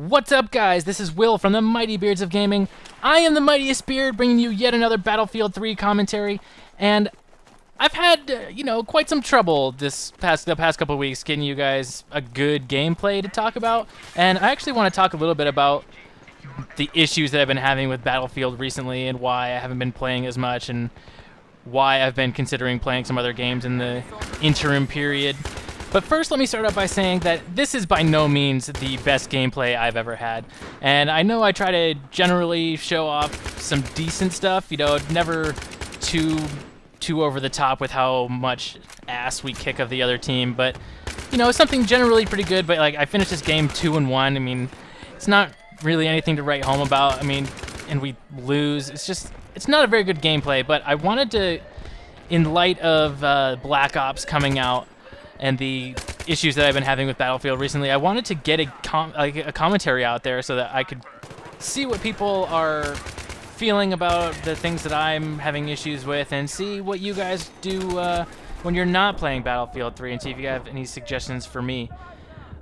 What's up, guys? This is Will from the Mighty Beards of Gaming. I am the Mightiest Beard, bringing you yet another Battlefield 3 commentary, and I've had, quite some trouble the past couple of weeks getting you guys a good gameplay to talk about, and I actually want to talk a little bit about the issues that I've been having with Battlefield recently and why I haven't been playing as much and why I've been considering playing some other games in the interim period. But first, let me start out by saying that this is by no means the best gameplay I've ever had. And I know I try to generally show off some decent stuff, never too over the top with how much ass we kick of the other team, but, something generally pretty good. But, I finished this game 2-1. I mean, it's not really anything to write home about. I mean, and we lose. It's not a very good gameplay, but I wanted to, in light of Black Ops coming out, and the issues that I've been having with Battlefield recently, I wanted to get a commentary out there so that I could see what people are feeling about the things that I'm having issues with, and see what you guys do when you're not playing Battlefield 3, and see if you have any suggestions for me.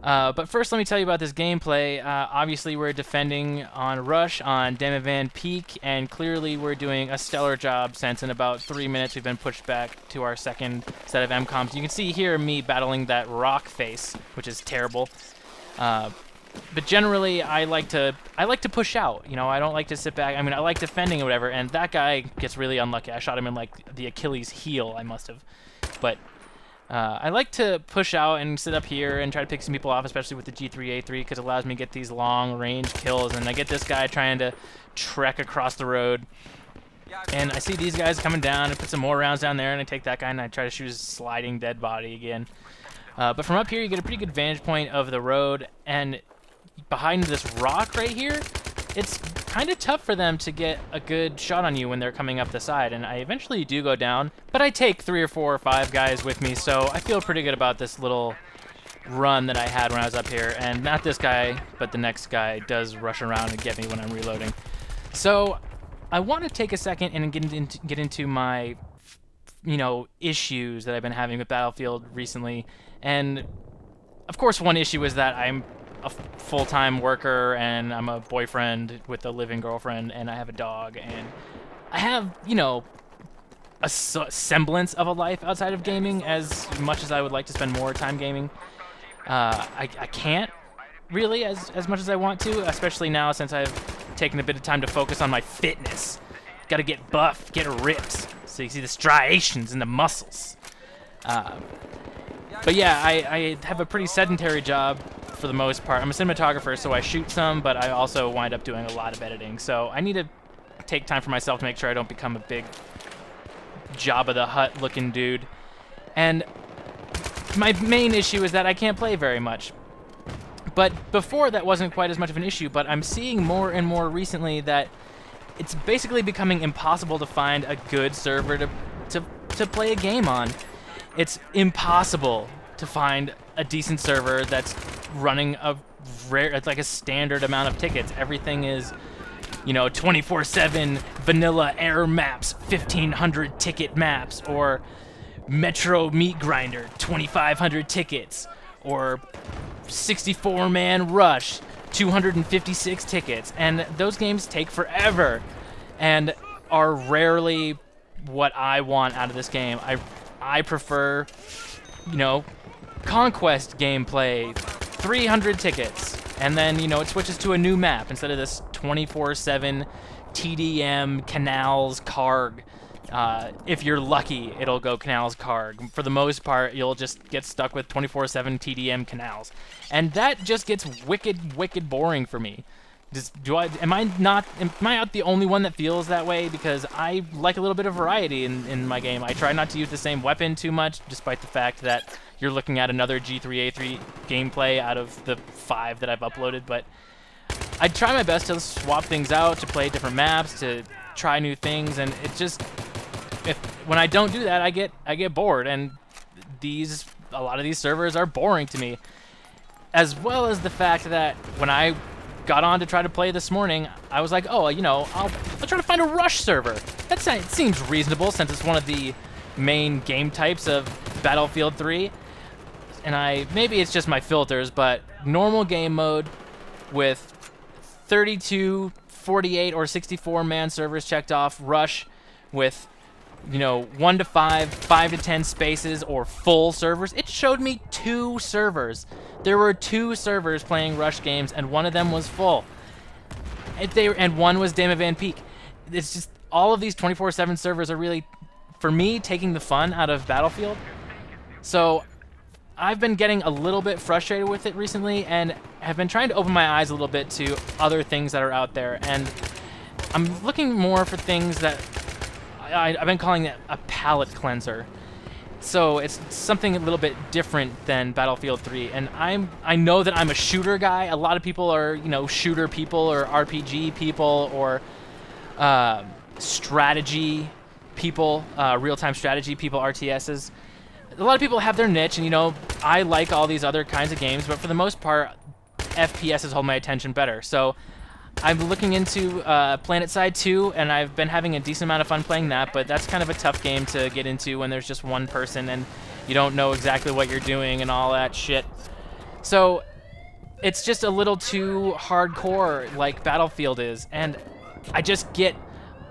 But first, let me tell you about this gameplay. Obviously, we're defending on Rush on Demivan Peak, and clearly we're doing a stellar job since in about 3 minutes we've been pushed back to our second set of MCOMs. You can see here me battling that rock face, which is terrible. But generally, I like to push out. I don't like to sit back. I mean, I like defending or whatever, and that guy gets really unlucky. I shot him in the Achilles heel, I must have. But I like to push out and sit up here and try to pick some people off, especially with the G3A3, because it allows me to get these long-range kills. And I get this guy trying to trek across the road. And I see these guys coming down and put some more rounds down there, and I take that guy and I try to shoot his sliding dead body again. But from up here, you get a pretty good vantage point of the road. And behind this rock right here, it's kind of tough for them to get a good shot on you when they're coming up the side, and I eventually do go down, but I take 3 or 4 or 5 guys with me, so I feel pretty good about this little run that I had when I was up here. And not this guy, but the next guy does rush around and get me when I'm reloading. So I want to take a second and get into my issues that I've been having with Battlefield recently. And of course, one issue is that I'm a full-time worker, and I'm a boyfriend with a living girlfriend, and I have a dog, and I have, a semblance of a life outside of gaming. As much as I would like to spend more time gaming, I can't really as much as I want to, especially now since I've taken a bit of time to focus on my fitness. Got to get buff, get ripped, so you see the striations in the muscles. But yeah, I have a pretty sedentary job for the most part. I'm a cinematographer, so I shoot some, but I also wind up doing a lot of editing. So I need to take time for myself to make sure I don't become a big Jabba the Hutt looking dude. And my main issue is that I can't play very much. But before, that wasn't quite as much of an issue, but I'm seeing more and more recently that it's basically becoming impossible to find a good server to play a game on. It's impossible to find a decent server that's running it's like a standard amount of tickets. Everything is, 24/7 vanilla air maps, 1,500 ticket maps, or Metro Meat Grinder, 2,500 tickets, or 64-man Rush, 256 tickets. And those games take forever and are rarely what I want out of this game. I prefer, Conquest gameplay, 300 tickets, and then, it switches to a new map instead of this 24/7 TDM Canals Carg. If you're lucky, it'll go Canals Carg. For the most part, you'll just get stuck with 24/7 TDM Canals. And that just gets wicked boring for me. Am I not the only one that feels that way? Because I like a little bit of variety in my game. I try not to use the same weapon too much, despite the fact that you're looking at another G3A3 gameplay out of the 5 that I've uploaded. But I try my best to swap things out, to play different maps, to try new things, and it just, when I don't do that, I get bored, and a lot of these servers are boring to me. As well as the fact that when I got on to try to play this morning, I was like, oh, I'll try to find a Rush server. It seems reasonable since it's one of the main game types of Battlefield 3. And maybe it's just my filters, but normal game mode with 32, 48, or 64 man servers checked off, rush with 1 to 5, 5 to 10 spaces, or full servers. It showed me 2 servers. There were 2 servers playing rush games, and one of them was full. And one was Dama Van Peek. It's just all of these 24/7 servers are really, for me, taking the fun out of Battlefield. So I've been getting a little bit frustrated with it recently, and have been trying to open my eyes a little bit to other things that are out there. And I'm looking more for things that I've been calling it a palette cleanser. So it's something a little bit different than Battlefield 3. And I know that I'm a shooter guy. A lot of people are, shooter people or RPG people or strategy people, real-time strategy people, RTSs. A lot of people have their niche, and I like all these other kinds of games, but for the most part, FPSs hold my attention better. So I'm looking into PlanetSide 2, and I've been having a decent amount of fun playing that, but that's kind of a tough game to get into when there's just one person and you don't know exactly what you're doing and all that shit. So it's just a little too hardcore like Battlefield is, and I just get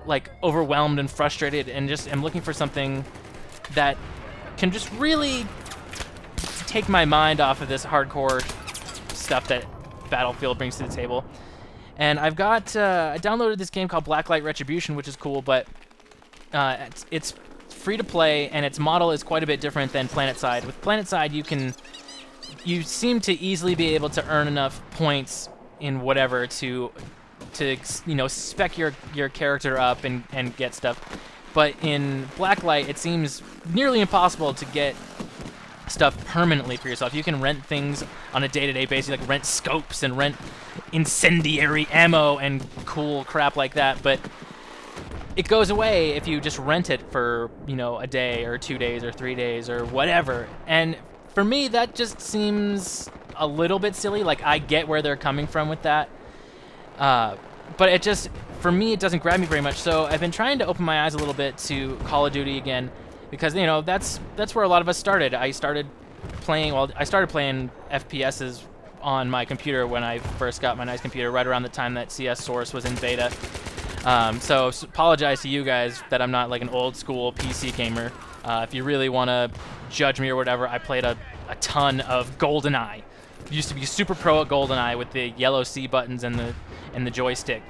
like overwhelmed and frustrated, and just am looking for something that can just really take my mind off of this hardcore stuff that Battlefield brings to the table. And I've got I downloaded this game called Blacklight Retribution, which is cool, but it's free to play, and its model is quite a bit different than PlanetSide. With PlanetSide, you seem to easily be able to earn enough points in whatever to spec your character up and get stuff. But in Blacklight, it seems nearly impossible to get stuff permanently for yourself. You can rent things on a day-to-day basis, like rent scopes and rent incendiary ammo and cool crap like that, but it goes away if you just rent it for, a day or 2 days or 3 days or whatever. And for me, that just seems a little bit silly. Like, I get where they're coming from with that, but it just, for me, it doesn't grab me very much. So I've been trying to open my eyes a little bit to Call of Duty again, because that's where a lot of us started. I started playing FPSs on my computer when I first got my nice computer, right around the time that CS Source was in beta. So apologize to you guys that I'm not like an old school PC gamer. If you really want to judge me or whatever, I played a ton of GoldenEye. Used to be super pro at GoldenEye with the yellow C buttons and the joystick,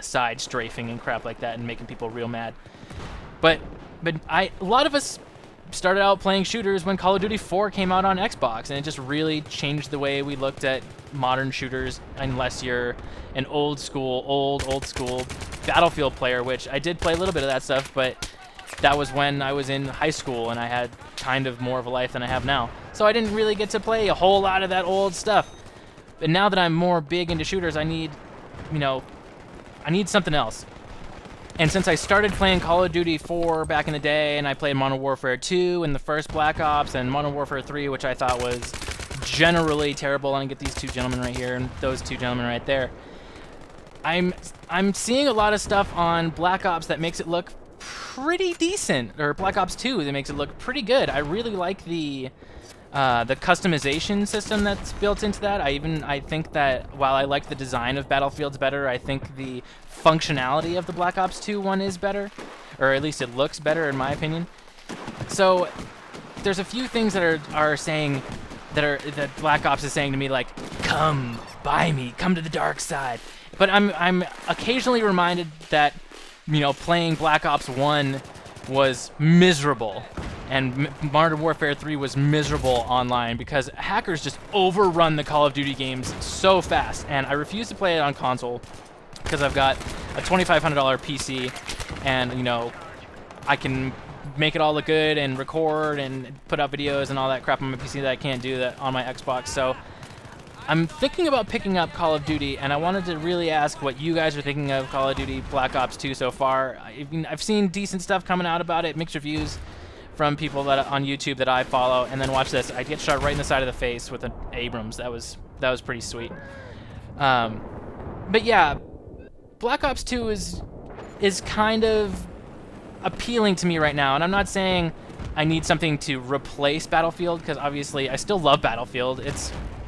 side strafing and crap like that, and making people real mad. But a lot of us started out playing shooters when Call of Duty 4 came out on Xbox, and it just really changed the way we looked at modern shooters, unless you're an old school Battlefield player, which I did play a little bit of that stuff, but that was when I was in high school and I had kind of more of a life than I have now. So I didn't really get to play a whole lot of that old stuff. But now that I'm more big into shooters, I need something else. And since I started playing Call of Duty 4 back in the day, and I played Modern Warfare 2 and the first Black Ops and Modern Warfare 3, which I thought was generally terrible, and I get these two gentlemen right here and those two gentlemen right there, I'm seeing a lot of stuff on Black Ops that makes it look pretty decent, or Black Ops 2 that makes it look pretty good. I really like the customization system that's built into that. I think that while I like the design of Battlefield's better, I think the functionality of the Black Ops 2 one is better, or at least it looks better in my opinion. So there's a few things that are saying that Black Ops is saying to me, like, come buy me, come to the dark side. But I'm occasionally reminded that playing Black Ops 1 was miserable, and Modern Warfare 3 was miserable online because hackers just overrun the Call of Duty games so fast, and I refuse to play it on console because I've got a $2,500 PC, and I can make it all look good and record and put out videos and all that crap on my PC that I can't do that on my Xbox. So I'm thinking about picking up Call of Duty, and I wanted to really ask what you guys are thinking of Call of Duty Black Ops 2 so far. I've seen decent stuff coming out about it, mixed reviews from people that on YouTube that I follow, and then watch this. I get shot right in the side of the face with an Abrams. That was pretty sweet. But yeah, Black Ops 2 is kind of appealing to me right now, and I'm not saying I need something to replace Battlefield, because obviously I still love Battlefield.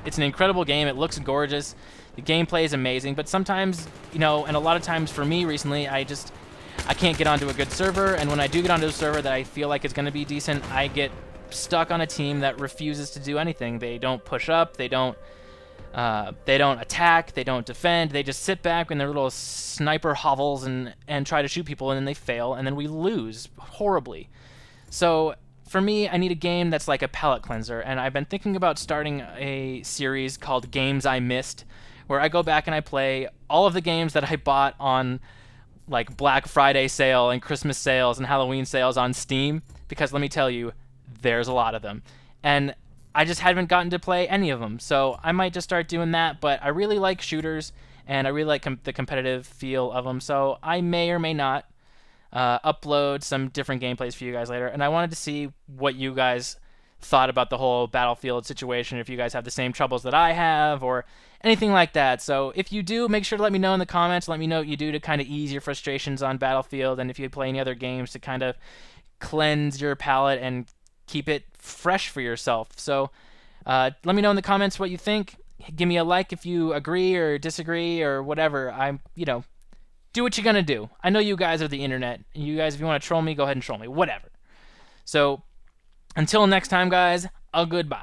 It's an incredible game. It looks gorgeous. The gameplay is amazing, but sometimes, you know, and a lot of times for me recently, I can't get onto a good server, and when I do get onto a server that I feel like is going to be decent, I get stuck on a team that refuses to do anything. They don't push up, they don't attack, they don't defend, they just sit back in their little sniper hovels and try to shoot people, and then they fail, and then we lose horribly. So for me, I need a game that's like a palate cleanser, and I've been thinking about starting a series called Games I Missed, where I go back and I play all of the games that I bought on like Black Friday sale and Christmas sales and Halloween sales on Steam, because let me tell you, there's a lot of them. And I just haven't gotten to play any of them, so I might just start doing that, but I really like shooters, and I really like the competitive feel of them, so I may or may not upload some different gameplays for you guys later. And I wanted to see what you guys thought about the whole Battlefield situation, if you guys have the same troubles that I have or anything like that. So if you do, make sure to let me know in the comments. Let me know what you do to kind of ease your frustrations on Battlefield, and if you play any other games to kind of cleanse your palate and keep it fresh for yourself. So let me know in the comments what you think. Give me a like if you agree or disagree or whatever. Do what you're gonna do. I know you guys are the internet. You guys, if you want to troll me, go ahead and troll me. Whatever. So until next time, guys, a goodbye.